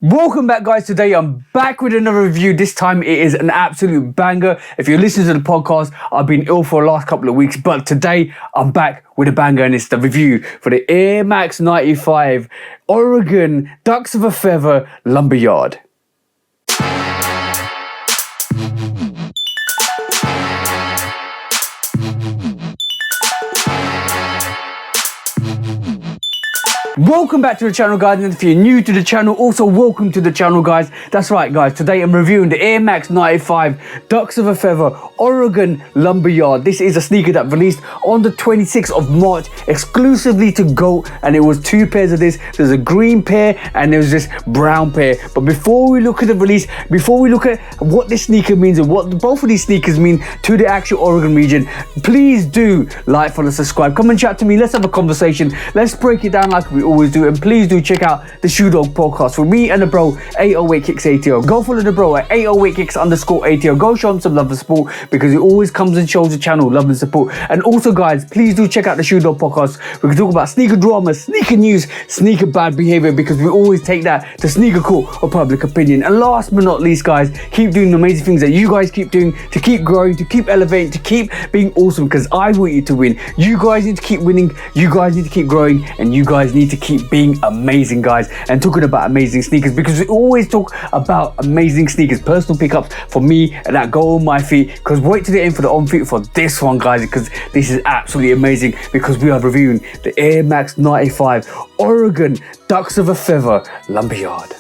Welcome back, guys. Today I'm back with another review. This time it is an absolute banger. If you're listening to the podcast, I've been ill for the last couple of weeks, but today I'm back with a banger, and it's the review for the Air Max 95 Oregon Ducks of a Feather Lumber Yard. Welcome back to the channel, guys, and if you're new to the channel, also welcome to the channel, guys. That's right, guys, today I'm reviewing the Air Max 95 Ducks of a Feather Oregon Lumber Yard. This is a sneaker that released on the 26th of March exclusively to GOAT, and it was two pairs of this. There's a green pair and there's this brown pair. But before we look at the release, before we look at what this sneaker means and what both of these sneakers mean to the actual Oregon region, please do like, follow, subscribe, come and chat to me. Let's have a conversation. Let's break it down like we always do, and please do check out the Shoe Dog podcast with me and the bro 808kicks ATO. Go follow the bro at 808kicks_ATO. Go show him some love and support, because he always comes and shows the channel love and support. And also, guys, please do check out the Shoe Dog podcast. We can talk about sneaker drama, sneaker news, sneaker bad behavior, because we always take that to sneaker court or public opinion. And last but not least, guys, keep doing the amazing things that you guys keep doing, to keep growing, to keep elevating, to keep being awesome, because I want you to win. You guys need to keep winning, you guys need to keep growing, and you guys need to keep being amazing, guys. And talking about amazing sneakers, because we always talk about amazing sneakers, personal pickups for me and that go on my feet, because wait till the end for the on feet for this one, guys, because this is absolutely amazing, because we are reviewing the Air Max 95 Oregon Ducks of a Feather Lumber Yard.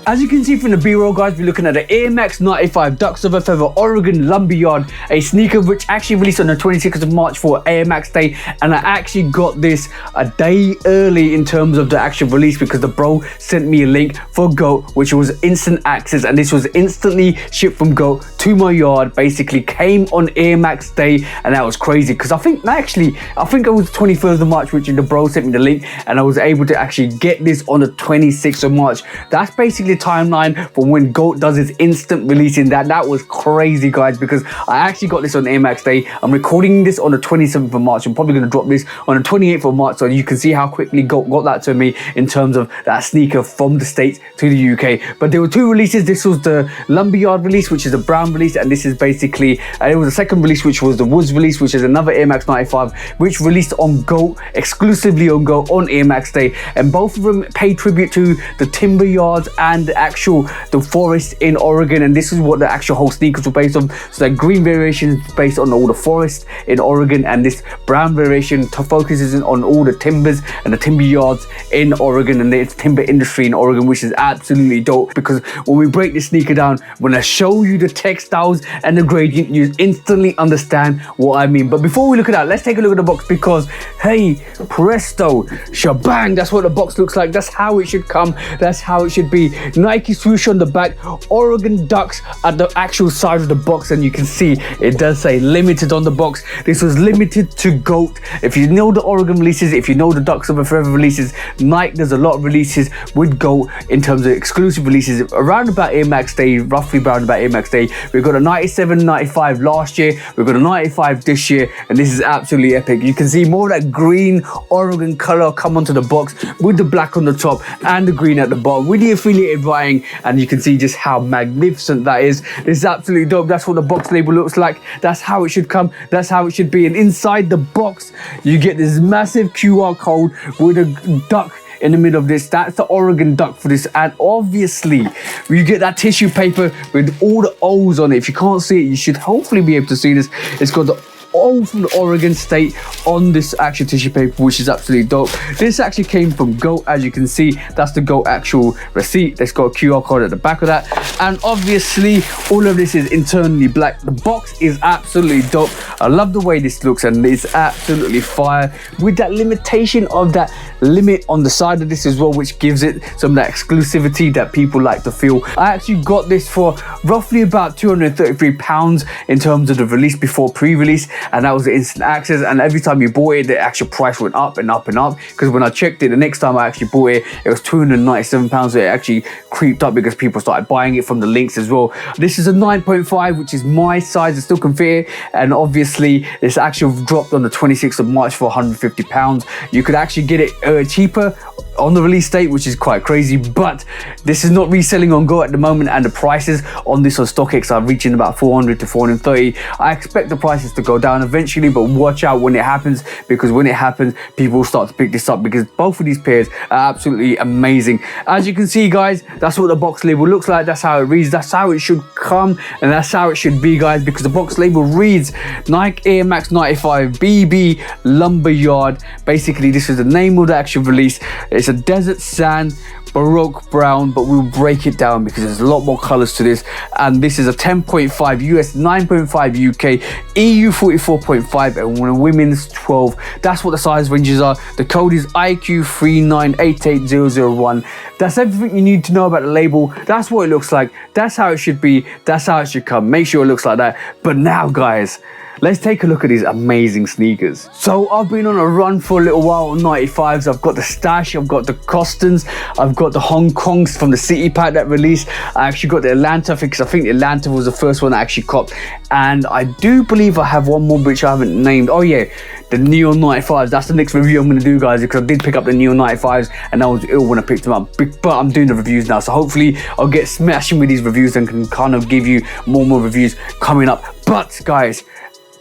As you can see from the B-roll, guys, we're looking at the Air Max 95 Ducks of a Feather Oregon Lumber Yard, a sneaker which actually released on the 26th of March for Air Max Day, and I actually got this a day early in terms of the actual release, because the bro sent me a link for GOAT, which was instant access, and this was instantly shipped from GOAT to my yard. Basically came on Air Max Day, and that was crazy, because I think it was 21st of March, which the bro sent me the link, and I was able to actually get this on the 26th of March. That's basically timeline for when GOAT does its instant releasing. That was crazy, guys, because I actually got this on Air Max Day. I'm recording this on the 27th of March. I'm probably going to drop this on the 28th of March, so you can see how quickly GOAT got that to me in terms of that sneaker from the States to the UK. But there were two releases. This was the Lumber Yard release, which is a brown release, and this is basically it was the second release, which was the Woods release, which is another Air Max 95, which released on GOAT, exclusively on GOAT on Air Max Day. And both of them pay tribute to the timber yards and the forest in Oregon, and this is what the actual whole sneakers were based on. So the green variation is based on all the forest in Oregon, and this brown variation focuses on all the timbers and the timber yards in Oregon and the timber industry in Oregon, which is absolutely dope, because when we break this sneaker down, when I show you the textiles and the gradient, you instantly understand what I mean. But before we look at that, let's take a look at the box, because hey, presto shebang, that's what the box looks like. That's how it should come, that's how it should be. Nike swoosh on the back, Oregon Ducks at the actual side of the box, and you can see it does say limited on the box. This was limited to GOAT. If you know the Oregon releases, if you know the Ducks of a Feather releases, Nike does a lot of releases with GOAT in terms of exclusive releases around about Air Max Day, roughly around about Air Max Day. We've got a 97, 95 last year, we've got a 95 this year, and this is absolutely epic. You can see more of that green Oregon color come onto the box with the black on the top and the green at the bottom with the affiliated writing, and you can see just how magnificent that is. This is absolutely dope. That's what the box label looks like. That's how it should come, that's how it should be. And inside the box you get this massive QR code with a duck in the middle of this. That's the Oregon duck for this, and obviously you get that tissue paper with all the O's on it. If you can't see it, you should hopefully be able to see this. It's got the O from the Oregon State, on this actual tissue paper, which is absolutely dope. This actually came from GOAT, as you can see. That's the GOAT actual receipt. It's got a QR code at the back of that, and obviously all of this is internally black. The box is absolutely dope. I love the way this looks, and it's absolutely fire with that limitation of that limit on the side of this as well, which gives it some of that exclusivity that people like to feel. I actually got this for roughly about £233 in terms of the release before pre-release, and that was the instant access. And every time you bought it, the actual price went up and up and up, because when I checked it the next time I actually bought it, it was £297. So it actually creeped up because people started buying it from the links as well. This is a 9.5, which is my size. It still can fit it, and obviously this actually dropped on the 26th of March for £150. You could actually get it cheaper on the release date, which is quite crazy, but this is not reselling on Go at the moment, and the prices on this on StockX are reaching about 400 to 430. I expect the prices to go down eventually, but watch out when it happens, because when it happens, people will start to pick this up, because both of these pairs are absolutely amazing. As you can see, guys, that's what the box label looks like. That's how it reads. That's how it should come, and that's how it should be, guys, because the box label reads Nike Air Max 95 BB Lumber Yard. Basically, this is the name of the actual release. It's a desert sand Baroque brown, but we'll break it down because there's a lot more colors to this. And this is a 10.5 US, 9.5 UK, EU 44.5, and women's 12. That's what the size ranges are. The code is IQ3988001. That's everything you need to know about the label. That's what it looks like. That's how it should be. That's how it should come. Make sure it looks like that. But now, guys, let's take a look at these amazing sneakers. So I've been on a run for a little while on 95s. I've got the Stash, I've got the Costons, I've got the Hong Kongs from the City Pack that released. I actually got the Atlanta, because I think the Atlanta was the first one I actually copped. And I do believe I have one more which I haven't named. Oh yeah, the Neon 95s. That's the next review I'm going to do, guys, because I did pick up the Neon 95s and I was ill when I picked them up. But I'm doing the reviews now, so hopefully I'll get smashing with these reviews and can kind of give you more reviews coming up. But guys,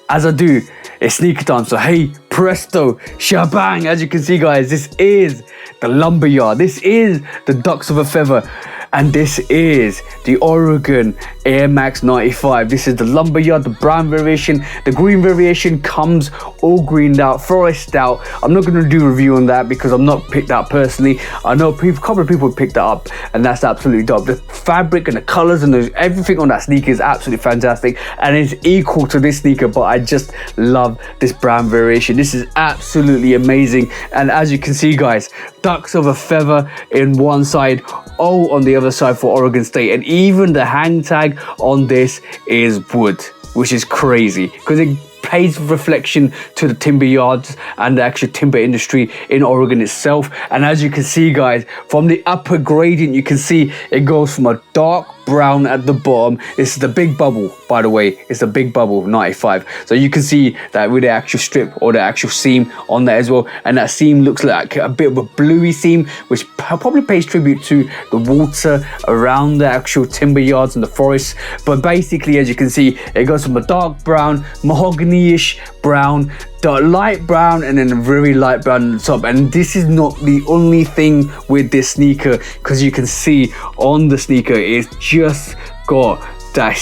as I do, it's sneaker time, so hey, presto, shabang. As you can see, guys, this is the Lumber Yard. This is the Ducks of a Feather. And this is the Oregon Air Max 95. This is the Lumber Yard, the brown variation. The green variation comes all greened out, forest out. I'm not going to do a review on that because I'm not picked out personally. I know a couple of people picked that up, and that's absolutely dope. The fabric and the colors and everything on that sneaker is absolutely fantastic, and it's equal to this sneaker, but I just love this brown variation. This is absolutely amazing. And as you can see, guys, Ducks of a Feather in one side, O on the other side for Oregon State, and even the hang tag on this is wood, which is crazy because it pays reflection to the timber yards and the actual timber industry in Oregon itself. And as you can see, guys, from the upper gradient, you can see it goes from a dark brown at the bottom. This is the big bubble, by the way. It's the big bubble 95. So you can see that with the actual strip or the actual seam on there as well. And that seam looks like a bit of a bluey seam, which probably pays tribute to the water around the actual timber yards and the forest. But basically, as you can see, it goes from a dark brown, mahogany-ish brown, the light brown, and then a very light brown on the top. And this is not the only thing with this sneaker, because you can see on the sneaker it's just got that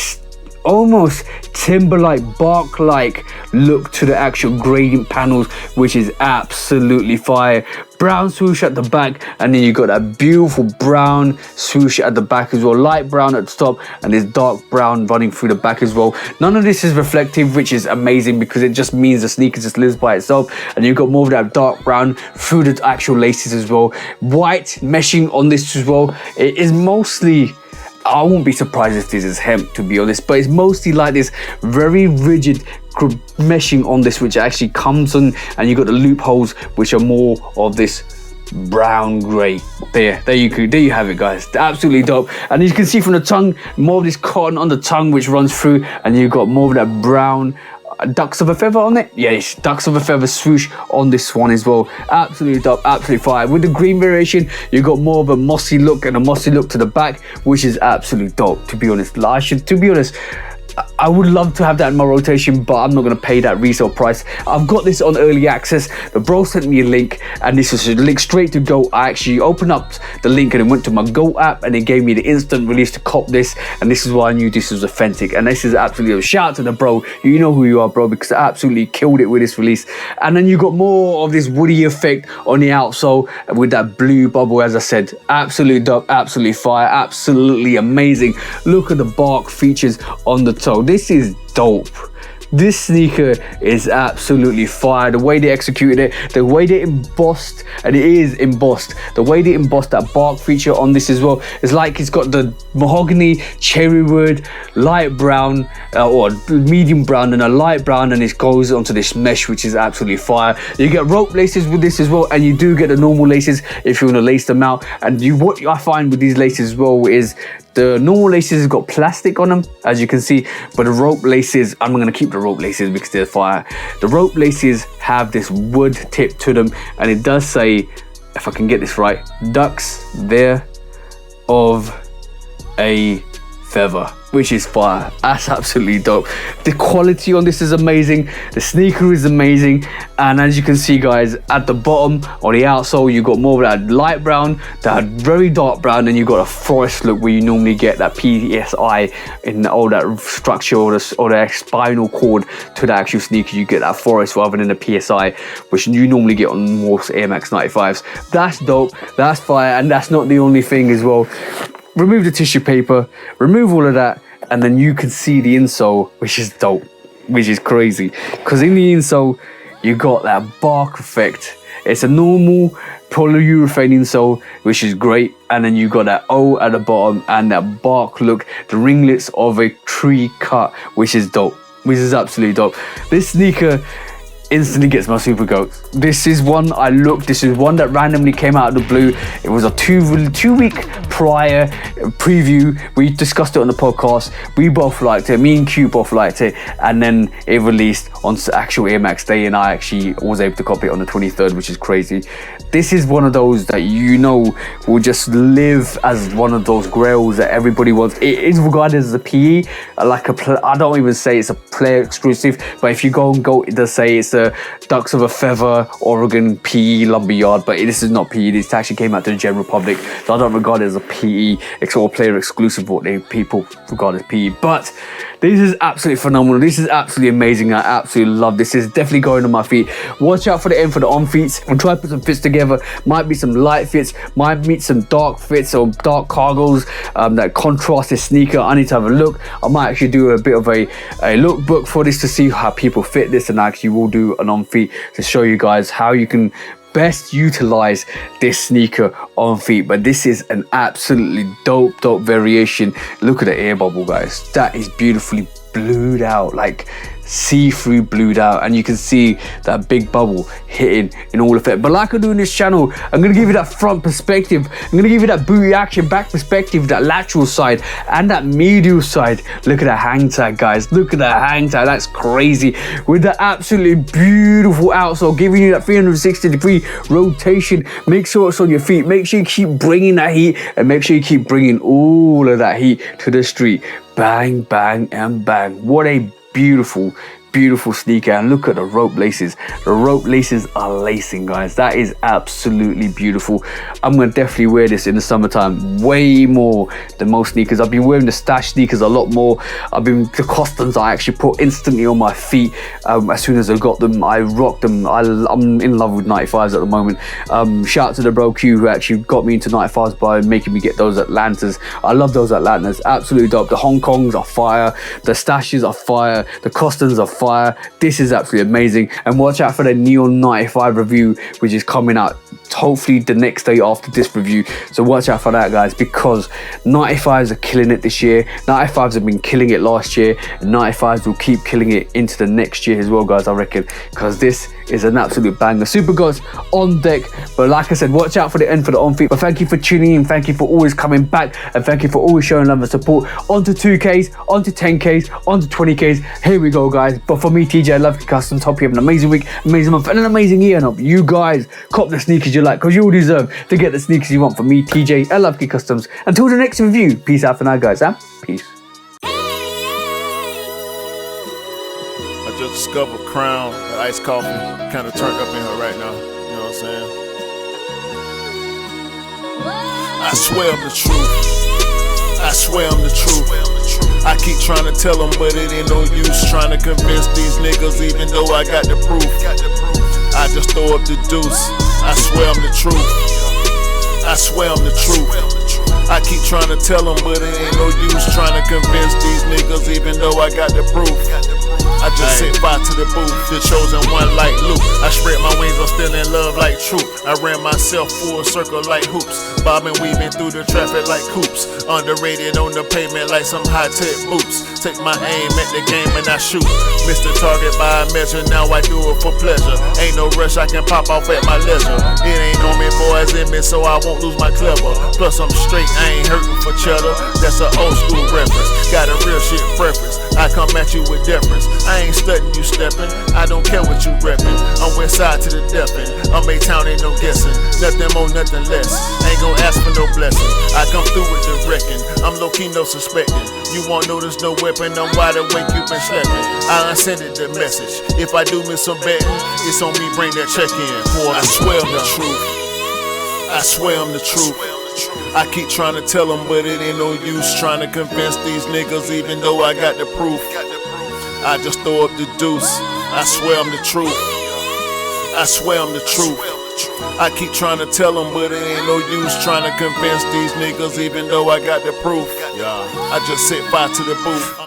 almost timber-like, bark-like look to the actual gradient panels, which is absolutely fire. Brown swoosh at the back, and then you got that beautiful brown swoosh at the back as well. Light brown at the top, and this dark brown running through the back as well. None of this is reflective, which is amazing because it just means the sneaker just lives by itself. And you've got more of that dark brown through the actual laces as well. White meshing on this as well. It is mostly, I won't be surprised if this is hemp, to be honest, but it's mostly like this very rigid meshing on this, which actually comes on, and you got the loopholes, which are more of this brown gray. There you have it, guys. Absolutely dope. And you can see from the tongue, more of this cotton on the tongue, which runs through, and you've got more of that brown Ducks of a Feather on it. Yes, Ducks of a Feather swoosh on this one as well. Absolutely dope, absolutely fire. With the green variation, you got more of a mossy look and a mossy look to the back, which is absolutely dope, to be honest. To be honest, I would love to have that in my rotation, but I'm not going to pay that resale price. I've got this on early access. The bro sent me a link, and this is a link straight to Go. I actually opened up the link and it went to my Go app, and it gave me the instant release to cop this, and this is why I knew this was authentic. And this is absolutely a shout out to the bro. You know who you are, bro, because I absolutely killed it with this release. And then you got more of this woody effect on the outsole with that blue bubble, as I said. Absolute dope, absolutely fire, absolutely amazing. Look at the bark features on the toe. This is dope. This sneaker is absolutely fire. The way they executed it, the way they embossed, and it is embossed, the way they embossed that bark feature on this as well. It's like it's got the mahogany, cherry wood, light brown, or medium brown and a light brown, and it goes onto this mesh, which is absolutely fire. You get rope laces with this as well, and you do get the normal laces if you want to lace them out. And what I find with these laces as well is the normal laces have got plastic on them, as you can see, but the rope laces, I'm going to keep the rope laces because they're fire. The rope laces have this wood tip to them, and it does say, if I can get this right, ducks there of a feather, which is fire. That's absolutely dope. The quality on this is amazing. The sneaker is amazing. And as you can see, guys, at the bottom or the outsole, you got more of that light brown, that very dark brown, and you got a forest look where you normally get that PSI in all that structure or the spinal cord to the actual sneaker. You get that forest rather than the PSI, which you normally get on most Air Max 95s. That's dope. That's fire. And that's not the only thing as well. Remove the tissue paper, remove all of that, and then you can see the insole, which is dope, which is crazy. Because in the insole, you got that bark effect. It's a normal polyurethane insole, which is great. And then you got that O at the bottom and that bark look, the ringlets of a tree cut, which is dope, which is absolutely dope. This sneaker instantly gets my super goats. This is one this is one that randomly came out of the blue. It was a two week prior preview. We discussed it on the podcast. We both liked it. Me and Q both liked it, and then it released on actual Air Max day, and I actually was able to copy it on the 23rd, which is crazy. This is one of those that you know will just live as one of those grails that everybody wants. It is regarded as a PE, I don't even say it's a player exclusive, but if you go, it does say it's a Ducks of a Feather Oregon PE Lumber Yard, but this is not PE. This actually came out to the general public, so I don't regard it as a PE. It's all player exclusive, what people regard as PE. But this is absolutely phenomenal. This is absolutely amazing. I absolutely love this. This is definitely going on my feet. Watch out for the end for the on feets. I'm trying to put some fits together. Might be some light fits, might meet some dark fits or dark cargos that contrast this sneaker. I need to have a look. I might actually do a bit of a lookbook for this to see how people fit this, and I actually will do an on feet to show you guys how you can best utilize this sneaker on feet. But this is an absolutely dope variation. Look at the air bubble, guys. That is beautifully blued out, like see-through blued out, and you can see that big bubble hitting in all effect. But like I do in this channel, I'm going to give you that front perspective. I'm going to give you that booty action back perspective, that lateral side and that medial side. Look at that hang tag, guys. Look at that hang tag. That's crazy. With the absolutely beautiful outsole, giving you that 360-degree rotation. Make sure it's on your feet. Make sure you keep bringing that heat, and make sure you keep bringing all of that heat to the street. Bang, bang, and bang. What a beautiful sneaker. And look at the rope laces. The rope laces are lacing, guys. That is absolutely beautiful. I'm gonna definitely wear this in the summertime way more than most sneakers. I've been wearing the stash sneakers a lot more. The Costons I actually put instantly on my feet as soon as I got them. I rocked them. I'm in love with 95s at the moment. Shout out to the bro Q who actually got me into 95s by making me get those Atlantas. I love those Atlantas. Absolutely dope. The Hong Kongs are fire. The stashes are fire. The Costons are fire. This is absolutely amazing. And watch out for the Neon 95 review, which is coming out hopefully the next day after this review. So watch out for that, guys, because 95s are killing it this year. 95s have been killing it last year, and 95s will keep killing it into the next year as well, guys, I reckon, because this is an absolute banger. Super Goats on deck. But like I said, watch out for the end for the on feet. But thank you for tuning in, thank you for always coming back, and thank you for always showing love and support. Onto 2Ks, onto 10Ks, onto 20Ks. Here we go, guys. But for me, TJ, I love you customs. Hope you have an amazing week, amazing month, and an amazing year. And hope you guys cop the sneakers you like, because you all deserve to get the sneakers you want. From me, TJ, I love you customs. Until the next review, peace out for now, guys. Peace. discovered Crown, the iced coffee, kind of turned up in her right now. You know what I'm saying? I swear I'm the truth. I swear I'm the truth. I keep trying to tell them, but it ain't no use trying to convince these niggas, even though I got the proof. I just throw up the deuce. I swear I'm the truth. I swear I'm the truth. I keep trying to tell them, but it ain't no use trying to convince these niggas, even though I got the proof. I just set fire to the booth, the chosen one like Luke. I spread my wings, I'm still in love like truth. I ran myself full circle like hoops, bobbing, weaving through the traffic like coops. Underrated on the pavement like some high-tech boots. Take my aim at the game and I shoot. Missed the target by a measure, now I do it for pleasure. Ain't no rush, I can pop off at my leisure. It ain't on me, boys in me, so I won't lose my clever. Plus I'm straight, I ain't hurting for cheddar. That's an old school reference, got a real shit preference. I come at you with deference, I ain't studying you stepping. I don't care what you reppin'. I'm west side to the death end. I'm A-town, ain't no guessing. Nothing more, nothing less. Ain't gon' ask for no blessing. I come through with the wrecking. I'm low-key, no suspecting. You won't know there's no weapon. I'm wide awake, you been sleeping. I unsended the message. If I do miss some betting, it's on me, bring that check in. Boy, I swear I'm the truth. I swear I'm the truth. I keep trying to tell them, but it ain't no use trying to convince these niggas, even though I got the proof. I just throw up the deuce. I swear I'm the truth. I swear I'm the truth. I keep trying to tell them, but it ain't no use trying to convince these niggas, even though I got the proof. I just set fire to the booth.